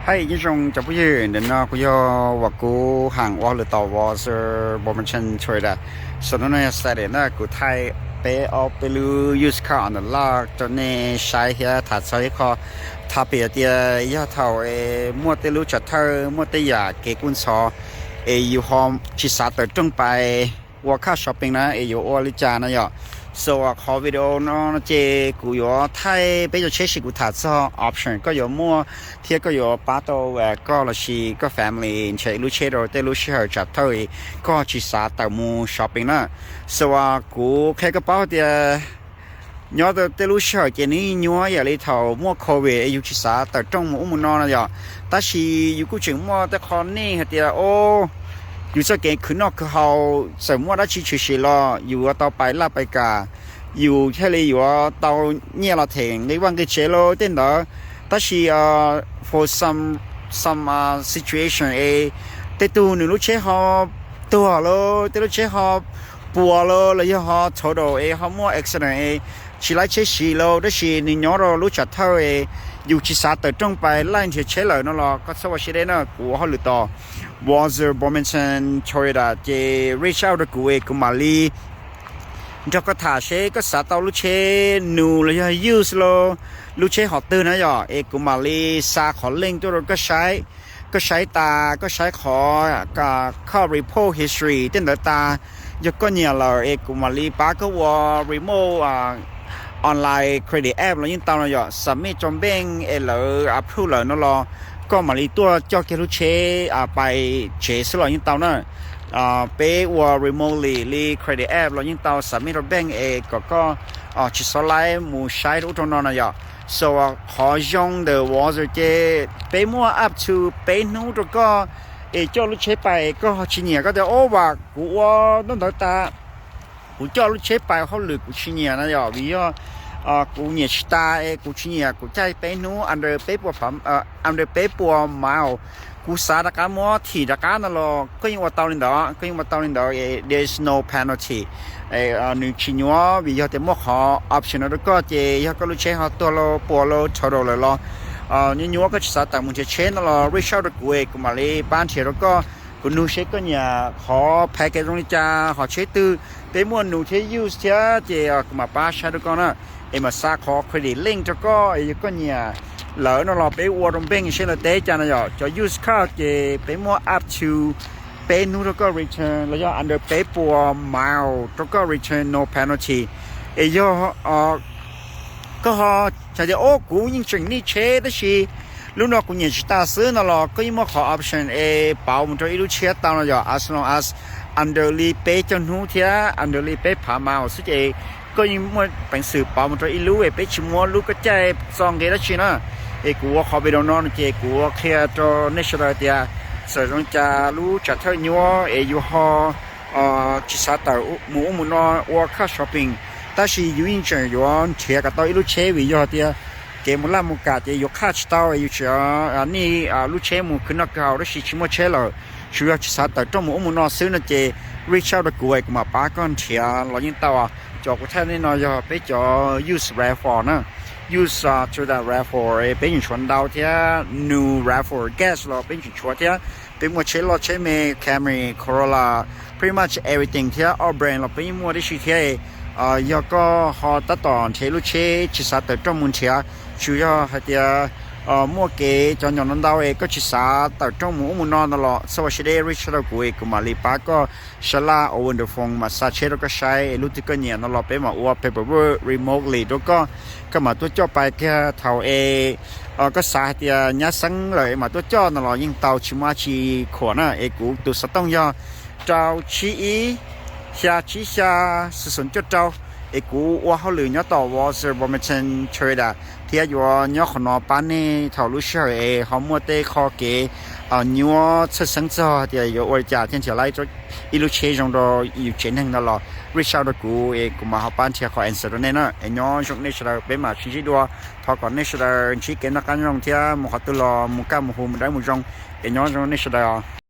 Hey, you don't just you the no you what go hang wall the was bomb trader. So no yesterday na go Thai pay off the use car on the lock to ne shy here that so call tap it the ya tao e mo te lu chat thơ mo te ya ke kun so e you home chi sa te tung pai wa ka shopping na e you all ja na ya so a video no je ku yo Thai pe yo che shi ku ta so option ko yo mo tie ko yo pa to ko la shi ko family che lu che ro te lu shi her chat thoi ko chi sa ta mu shopping na so ku ke ka pa de nhớ tới lúc sau cái này nhớ giờ lấy thầu mua COVID yêu chỉ xã tại trong một môn nó là ta chỉ yêu cũng chừng mua tới con này thì là ô yêu sao cái khứ nó cứ hậu sớm mua đã chỉ lo yêu tao phải là phải cả yêu thế này yêu tao nhẹ là thèn lấy quan cái chế lo tên đó ta chỉ for some situation tới tu nếu lúc chế họ tua lo tới lúc chế họ bùa lo là do họ thổi đồ họ mua accident chỉ lấy chế xì lô đó xì ni nhỏ rồi lúc chặt thâu dù chỉ sát tới trong bài lại thì chế lợi nó là có sao vậy đấy của họ lựa to was Bomington Toyota chế reach out được của Mali cho có thả chế có sát tàu lúc chế nụ là use lo lúc chế họ tư nữa rồi của Mali xa khó lên tôi rồi có sai ta có sai khó cả report history tên đó ta do có nhiều là của Mali ba có remote online credit app แล้วยิ่งตามเราสามารถจำเป็นapprove แล้วนั่นล่ะก็มาลีตัวเจ้าเกลุเชไปเชสแล้วยิ่งตามนั่นไปว่า remotely ลี credit app แล้วยิ่งตามสามารถแบ่งก็ชิสไลด์มูใช้อุตนนน่ะ so ขอยง the was เจไปมั่ว up to ไปนู้นก็เจ้าลุเชไปก็ชิเนี่ยก็จะโอ้ว่ากูว่านั่นตากูเจ้าลุเชไปเขาหรือกูชิเนี่ยนะอย่าวิกูเนี่ยสตากูชิเนี่ยกูใจไปนู้อันเดอร์ไปปัวผมอันเดอร์ไปปัวมากูสาดการมัวที่ดการนั่นหรอก็ยังว่าตอนนี้there's no penalty หนึ่งชินัววิยาแต่มัวขอ option แล้วก็เจยาก็ลุเชเขาตัวเราปัวเราชดเลยหรอนี่นัวก็สาดแต่มึงจะเชนนั่นหรอ reach out กูมาเลยบ้านเชแล้วก็กูนูเชก็เนี่ยขอแพ็กเกจตรงนี้จ้าขอเชตื้อแต่มัวนูเช use เชเจกูมาป้าใช้ด้วยกันนะมาซาขอเครดิตลิงก์ก็ก็เนี่ยเหลือนั่นเราไปวัวตรงเบงเช่นละเต้จานน่ะจะ use ค่าเจไปมัว up to ไปนู้นก็ return แล้วก็ under ไปปัว mile ก็ return no penalty ก็จะโอ้กูยิ่งจึงนี่เชได้ชีลูกน้องกูเนี่ยตาซื้อนั่นหรอก็ยิ่งมาขอ option เป่ามันจะอีลูกเชียตามน่ะ as long as under ลีไปจนหูเทีย under ลีไปผ่ามาสุดเจก็ยิ่งมาเป็นสื่อเป่ามันจะอีลูไปชิมัวลูกก็ใจซองเกล้ชินะกูว่าเขาไปโดนนอนเจกูว่าแค่ตัว national เดียสะสมจะรู้จัดเท่านี้ว่าอยู่หอจิตศาสตร์หมู่นอว่าค่า shopping แต่是有印象有เทียกับตัวอีลูกเชวิยอเดียเกมุลามุกาเจอยู่ค่าตัวอยู่เชียนี่ลูกเชมูขึ้นนักข่าวแล้วชิชิมัวเชลช่วยจิตศาสตร์จมูกนอซื้อนะเจ reach out กูกูมาป้าก้อนเทียเรายิ่งตัวจอกแท่นี่นอยไปจอ use raffle นะ use to that raffle เป็นชวนดาวเทีย new raffle gas เราเป็นชวนเทียเป็นมัวเชลเชเม Camry Corolla pretty much everything เทีย all brand เราเป็นมัวได้ชิเทียยาก็ฮอตัดต่อเทลุเชจิสาแต่จมุนเชียช่วยให้เดียมัวเกจอนนั้นดาวก็จิสาแต่จมูกมุนนอนตลอดสวัสดีริชาร์ดกูมาลีปาก็ชลาโอเวนเดอร์ฟงมาซาเชแล้วก็ใช้ลูกที่ก็เนี่ยนั่นเราไปมาว่า paperwork remotely แล้วก็มาตัวจ่อไปแค่เท่าก็สาเดียยัดสังเลยมาตัวจ่อนั่นเรายิ่งเตาชิมาชีขวน่ะกูตัวสต้องยาเจ้าชี下期下是son就招กูว่าเขาหรือเนาะต่อว่า是我们曾吹的ที่อยู่เนาะขนมปันนี่เท่ารู้เชื่อเขามัวเตะคอเกเนาะ出生之后ที่อยู่我家天起来就一路车上到有钱很的了 reach out กูมาเขาปันที่เขา answer เนี่ยนะเนาะช่วงนี้เราเป็นมาชี้ดูพอก่อนนี้เราชี้เกณฑ์นักการเมืองที่มุขตุลมุก้ามุหูมุได้มุจงเนาะช่วงนี้เรา